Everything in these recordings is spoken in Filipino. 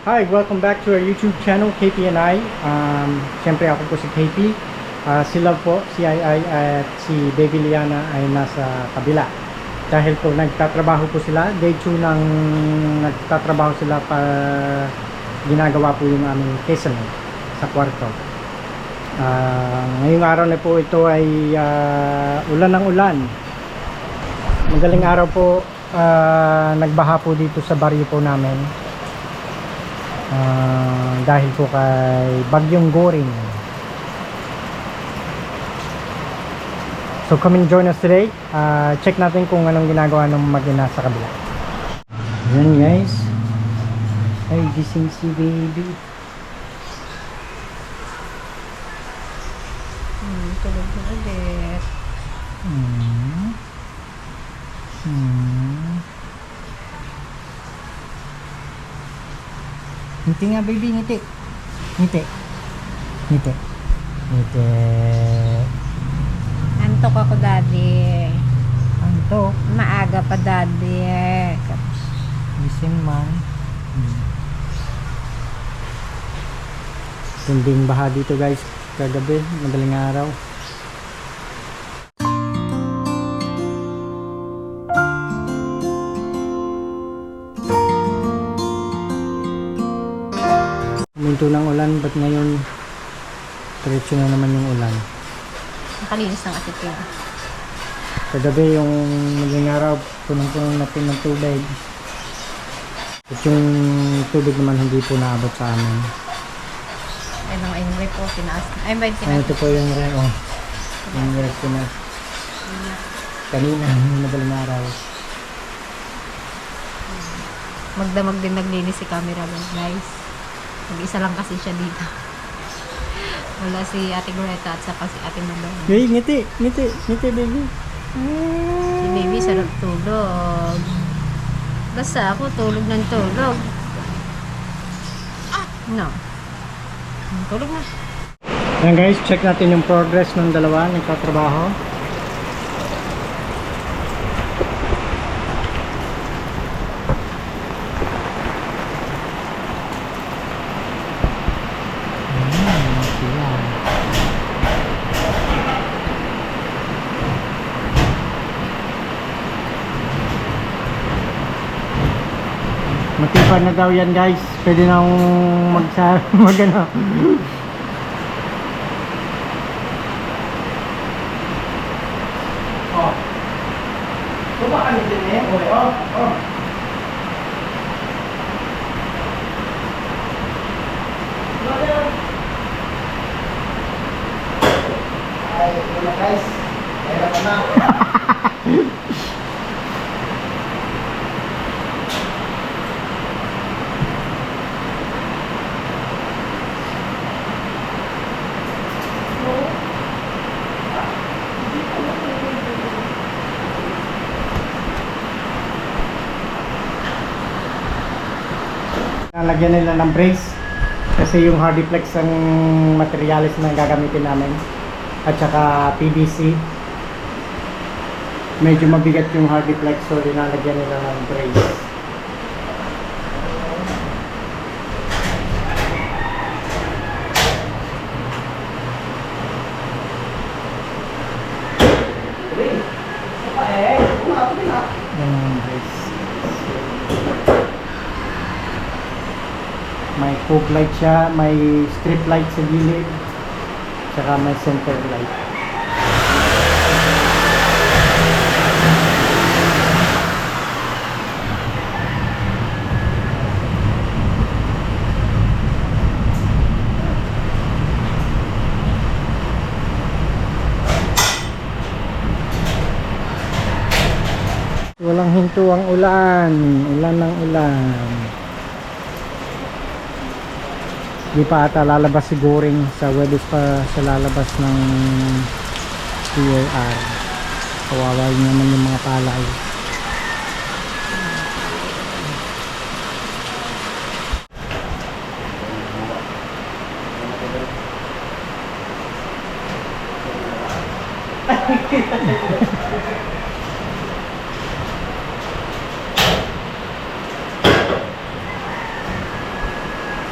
Hi, welcome back to our YouTube channel, KP and I. Siyempre ako po si KP. Sila po, si Ai at si Baby Liana ay nasa kabila. Dahil po nagtatrabaho po sila, day 2 nang nagtatrabaho sila para ginagawa po yung aming casement sa kwarto. Ngayong araw na po ito ay ulan ng ulan. Madaling araw po, nagbaha po dito sa baryo po namin. Dahil po kay Bagyong Goring. So come and join us today. Check natin kung anong ginagawa ng mag-ina sa kabila. Yan guys. Ay, gising si baby. Tulog na ulit. Ngiti nga baby, ngiti. Ngiti. Ngiti. Ngiti. Antok ako, daddy. Anto. Maaga pa, daddy. Gising man. Tinding baha dito guys. Kagabi, madaling araw. Huminto ng ulan, ba't ngayon diretso na naman yung ulan? Nakalinis ng asitin. Kagabi yung madaling araw, punong-puno natin ng tubig. At yung tubig naman hindi po naabot sa amin. Ay, nang ayun po, tinaas. Ay, ba yung Ano tinaas? ito po yung reo? Yung reo na kanina, yung madaling araw. Magdamag din naglinis si camera, guys. Mag-isa lang kasi siya dito. Wala si Ate Greta at saka si Ate Mabel. Hey, ngiti, ngiti, ngiti baby. Si baby sarap tulog. Basta ako tulog ng tulog. No. Tulog na. Yan guys, check natin yung progress ng dalawa nagtatrabaho. Matipad na daw yan guys. Pwede na akong mag-ano. Oh. Kuba ka nito eh. Okay, oh. Oh. Ay, ito na guys. Kaya ka na. Nalagyan nila ng brace kasi yung Hardiplex ang materialis na gagamitin namin at saka PVC medyo mabigat yung Hardiplex so linalagyan nila ng brace. Yung brace. May fog light siya, may strip light sa gilid, tsaka may center light. Walang hinto ang ulan, ulan ng ulan. Di pa ata lalabas si Goring sa Webis pa sa lalabas ng PRR. Kawawa naman yung mga palay.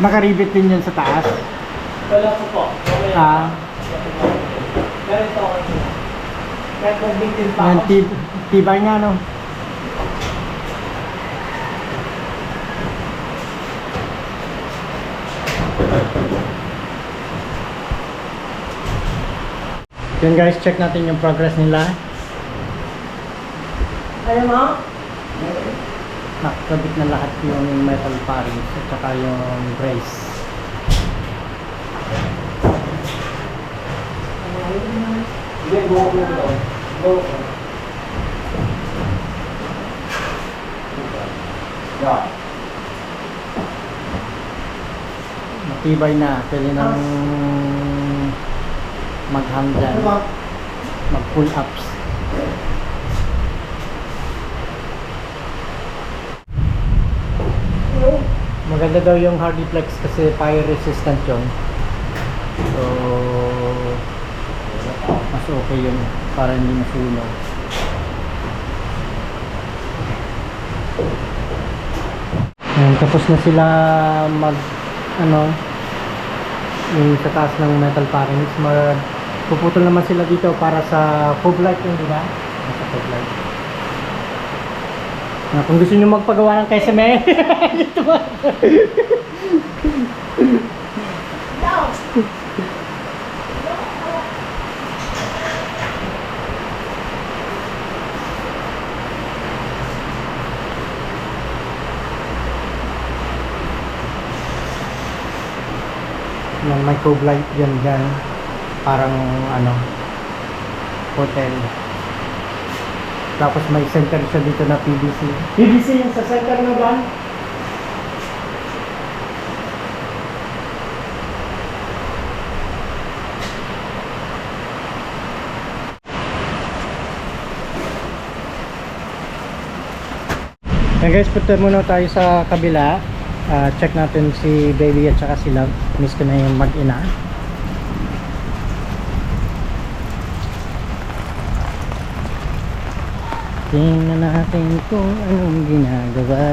Nakaribit din yun sa taas. Wala po po. Ah, Ganito ako. Kahit mag-victim pa yan, ako. tibay nga, no? Yun guys, check natin yung progress nila. Ayaw mo? Nakakabit na lahat yung metal parings at saka yung brace. Hindi, go ko ito. Go ko. Yeah. Matibay na, pwede nang mag-hang dyan, Ano ba? mag-pull ups. Maganda daw yung Hardiplex kasi fire resistant yun. So, mas okay yun para hindi masunog. Ayan, tapos na sila mag yung sa taas ng metal parings. Puputol naman sila dito para sa fog light yun, di ba? Sa fog light. Kung gusto nyo magpagawa ng KSME, ito ba? Yan, may cove light yan dyan. Parang hotel. Tapos may center siya dito na PVC. PVC yung sa center na ba? Yan guys, punta muna tayo sa kabila. Check natin si baby at saka si love. Miss ko na yung mag-ina. Tingnan natin kung anong ginagawa.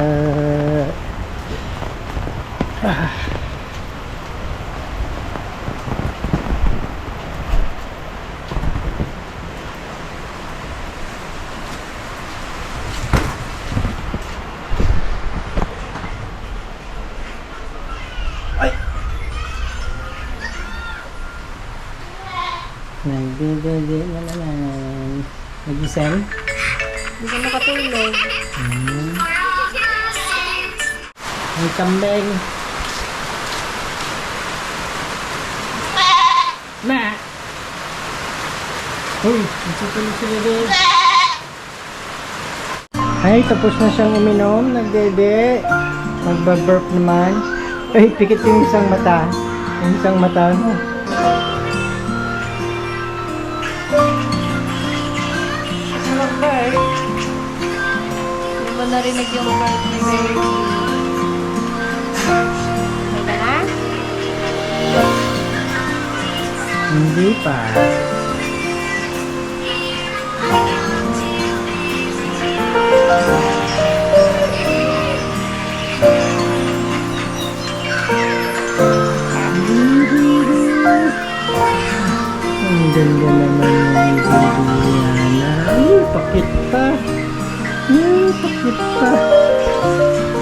Nagbibigay na naman. Nagising? Hindi ka makatulog. May kambing. Ma! Uy, nagsutuloy sila din. Ay, tapos na siyang uminom. Nagdede. Magbaburp naman. Ay, pikit yung isang mata. Yung isang mata mo. Hindi mo narinig yung bird ni baby. May ka na? Hindi pa. Ang ganda naman ng Bibiana. Ay, pakit pa. Ay, pakit pa.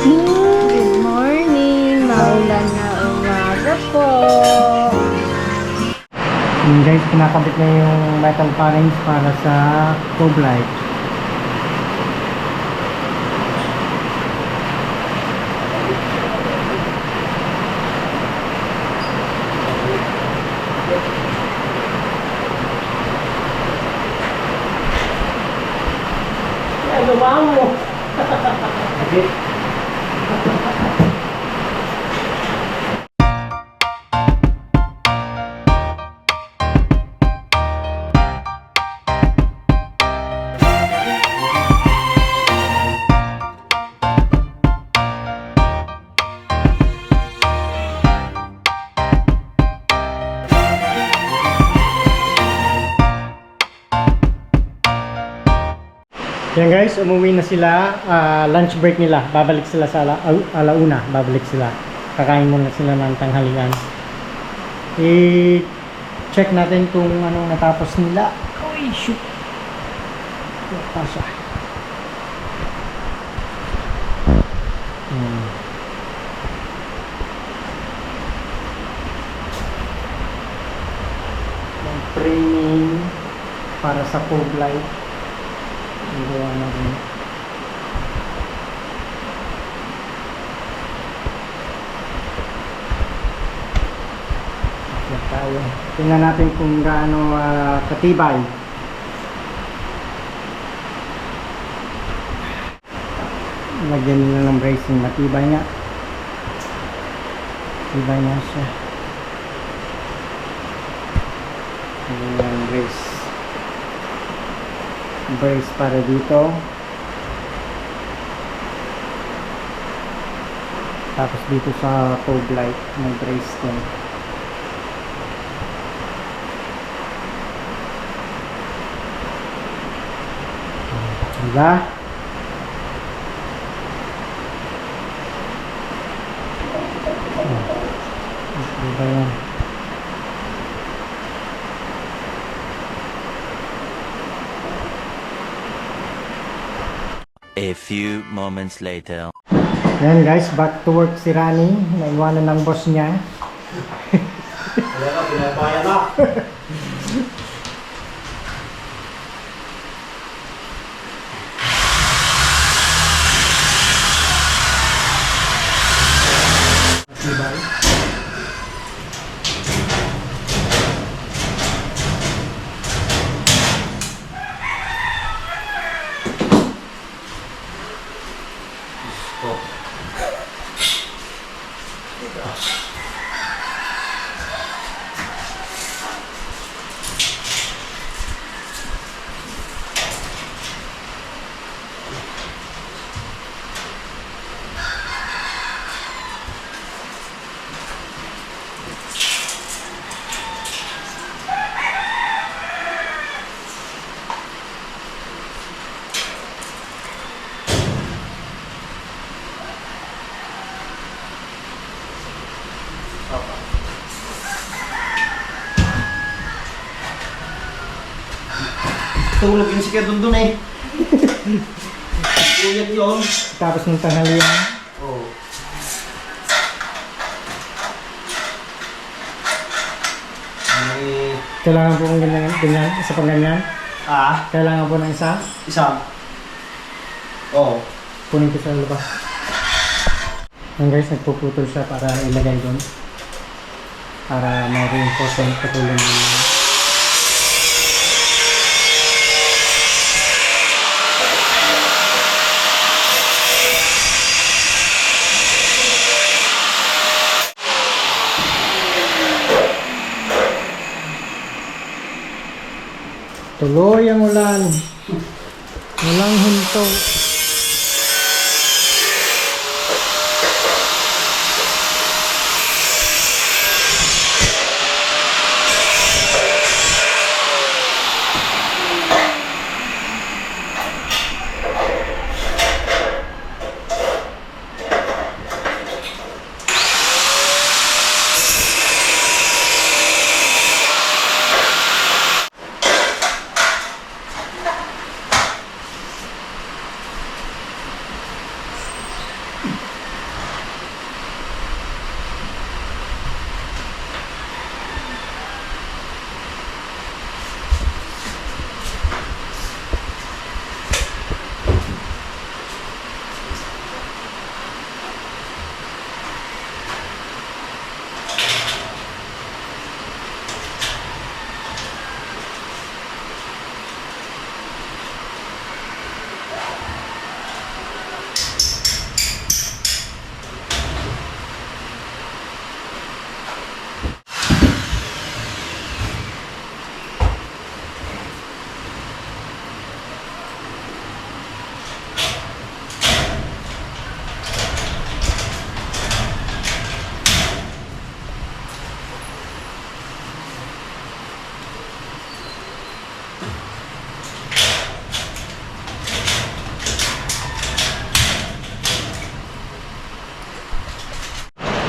Good morning! Maulan na umaga po. Guys, kinakabit na yung metal parings para sa cove light. Ano ba mo? Okay. Yan guys, umuwi na sila. Lunch break nila. Babalik sila sa alauna. Babalik sila. Kakain muna sila ng tanghalian. I-check natin kung anong natapos nila. Uy, shoot! Ito pa siya. Yung training para sa fog light. Igawa na rin. Tayo. Tingnan natin kung gaano katibay. Lagyan nila ng bracing. Matibay nga. Matibay nga siya. Ayan, brace. Brace para dito. Tapos dito sa fog light, may brace din. Diba? Diba yan? A few moments later. Yan guys, back to work si Rani. Naiwanan ng boss niya. Wala ka, pinapaya na. Matibay. Tulog yun si Kuya Dundun eh. Kuyat yun. Tapos ng tanghalian. Oo. Ay, Kailangan po ng ganyan, isa pang ganyan. Kailangan po ng isa. isa. Oo. Kunin ko sa labas. Yan guys, nagpuputol siya para ilagay doon. Para ma-reinforce katulong yung tuloy ang ulan. Walang hinto.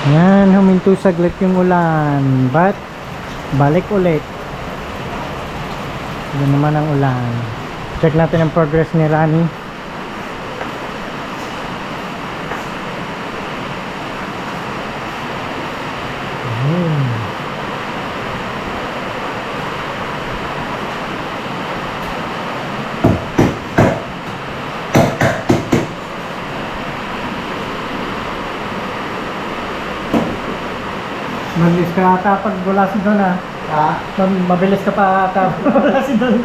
Yan, huminto saglit yung ulan. But, balik ulit. Yan naman ang ulan. Check natin ang progress ni Rani. Mabilis ka ata pag wala si Don ah. Ha? Mabilis ka pa ata pag wala si Don.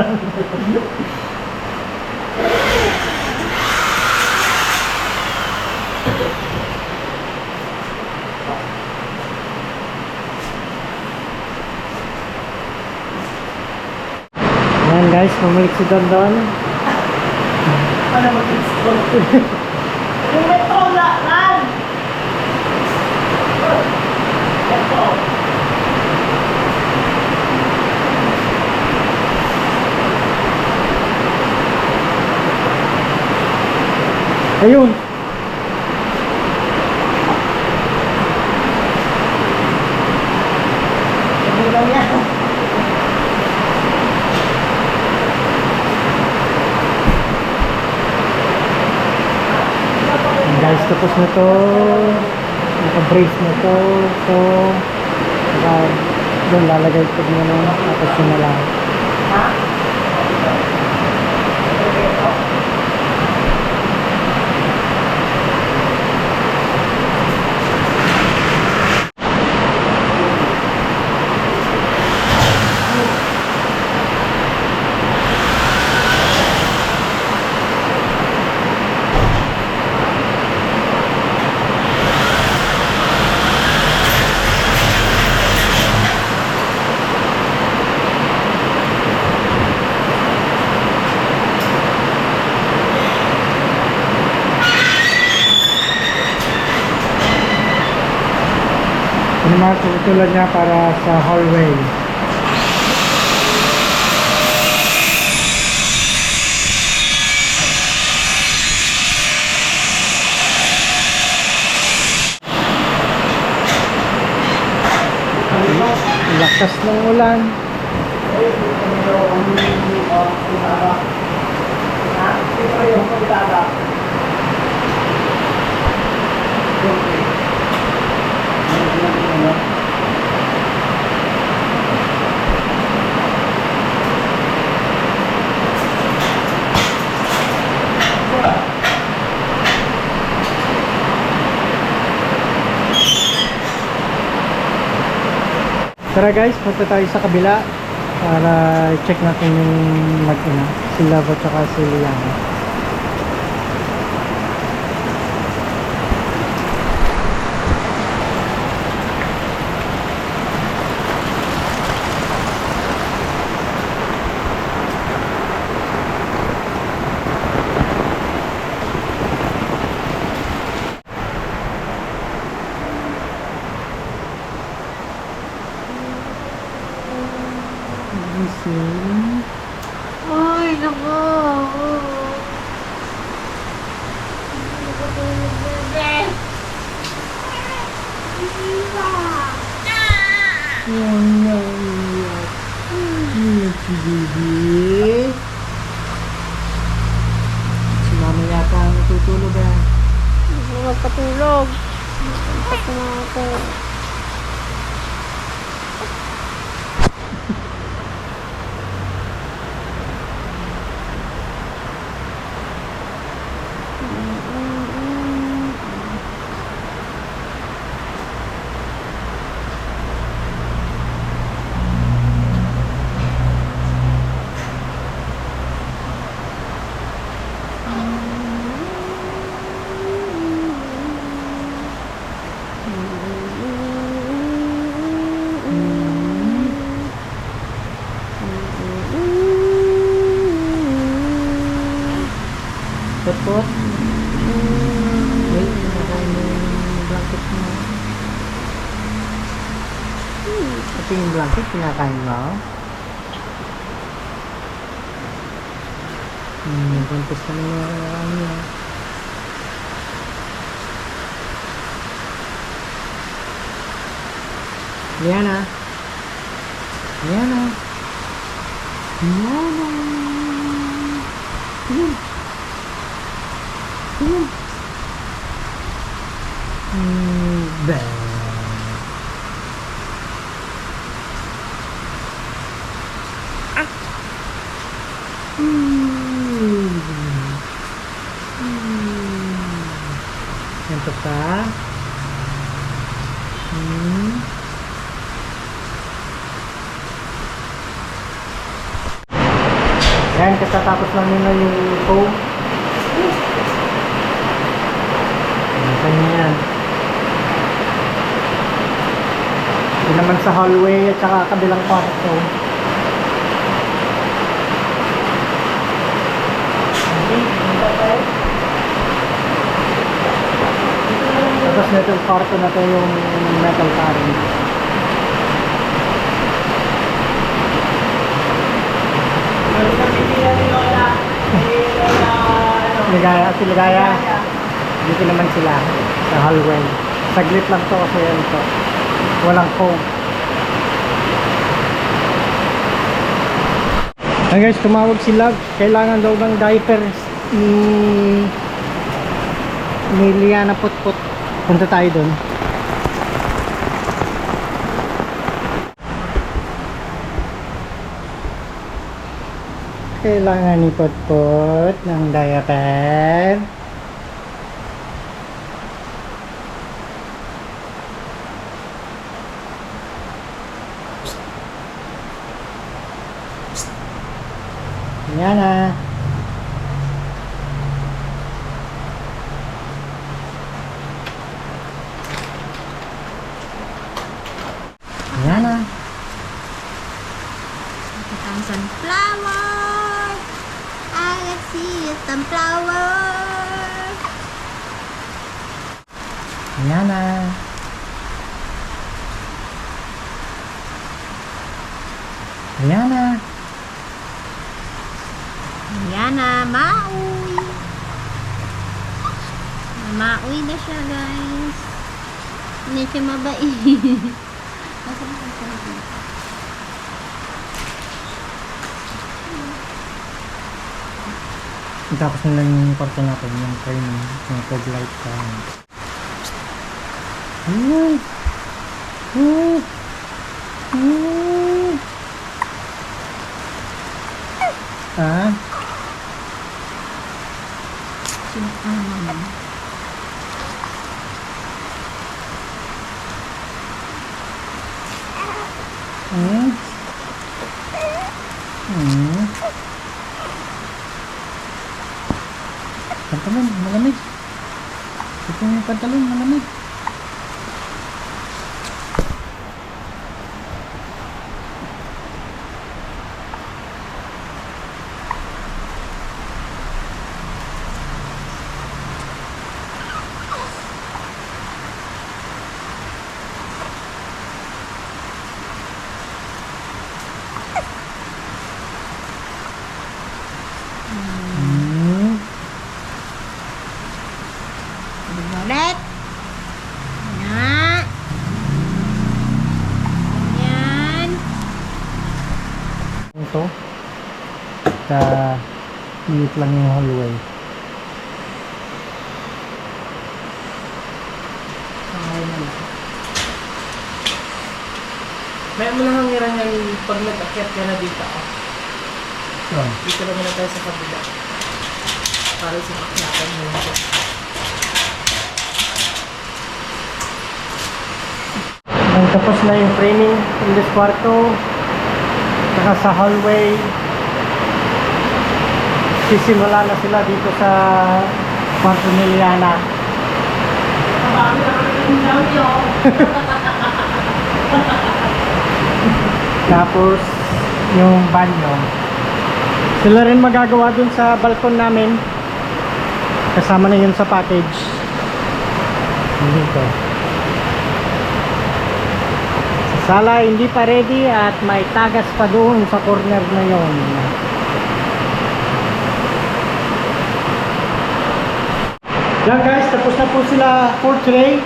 Ayan guys, bumalik si Don Don. Ano mag-install? Yung metro na! Lan! Metro! Ayun. Ano lang yan? Guys, tapos na to. Naka-brace na to. So, doon lalagay ko na nun. Tapos yun na lang. Ha? Yung mga tutulad niya para sa hallway. Lakas ng ulan. Ha? Ito yung pagdada. Tara guys, punta tayo sa kabila para check natin yung mag-ina, si Love at saka si Liana. Gising. Ay, nako. Oh no, iyak. Iyak si baby. Si mama yata ang natutulog ah. Hindi mo magpatulog. Magpatulog na ako. Pot-pot. Wait, kinakain mo yung blanket mo. Ito yung blanket, kinakain mo. Buntis ka na yung niya. Liana. Liana. Liana. Tingin. Tingin. Bah. Ganito ka. Yan, katatapos lang nila yung foam. Ganyan yan. Ito naman sa hallway at saka kabilang kwarto. Tapos nito yung kwarto na to yung metal paring. Ligaya. Dito naman sila sa hallway. Saglit lang to kasi yan to. Walang foam. Hey guys, tumawag sila. Kailangan daw ng diapers ni Liana Putput. Punta tayo dun. Kailangan ni Putput ng diaper. Liana. Liana. Kita ang sunflower. I can see a sunflower. Liana. Liana. Liana, mauwi. Mauwi na siya, guys. Hindi siya mabait. Tapos na lang yung kwarto natin, yung training, yung fog light ka. Ah? Pantalon, malamig. Ito yung pantalon, malamig. Ulit. Yan. Yan. Ito. Sa iit lang yung hallway. May mo lang ang nirang yan pag nag-akyat ka na dito. Dito lang na tayo sa kabila. Para sa akyatan mo lang. Ang tapos na yung framing in this kwarto. Saka sa hallway. Sisimula na sila dito sa kwarto ni Liana. Tapos yung banyo. Sila rin magagawa dun sa balkon namin. Kasama na yun sa package. Dito. Sala hindi pa ready at may tagas pa doon sa corner na yon. Yan guys, tapos na po sila for today.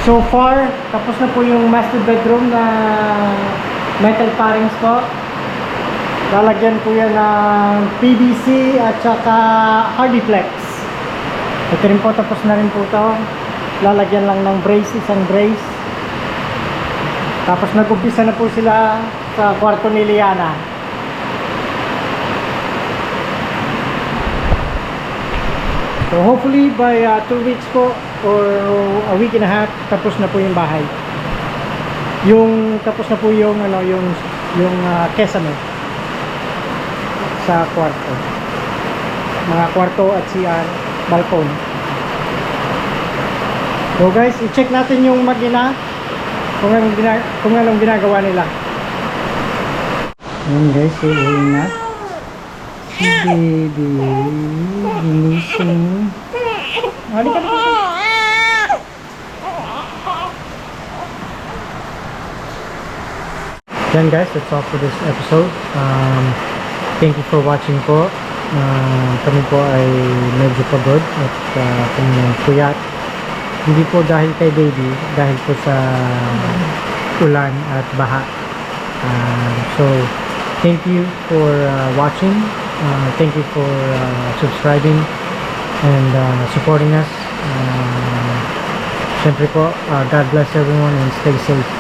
So far, tapos na po yung master bedroom na metal parings po. Lalagyan po yan ng PVC at saka Hardiflex. Ito rin po, tapos na rin po ito. Lalagyan lang ng brace, isang brace. Tapos nag-umpisa na po sila sa kwarto ni Liana. So hopefully by 2 weeks po or a week and a half, tapos na po yung bahay. Tapos na po yung kesame sa kwarto. Mga kwarto at CR, balkon. So guys, i-check natin yung mag-ina kung anong ginagawa nila. Ayan guys, so uwi na. Si baby, ginising. Halika na. Yan guys, that's all for this episode. Thank you for watching po. Kami po ay medyo pagod at puyat. Hindi po dahil kay baby, dahil po sa ulan at baha. So, thank you for watching. Thank you for subscribing and supporting us. Siyempre po, God bless everyone and stay safe.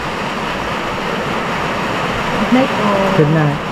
Good night po. Good night.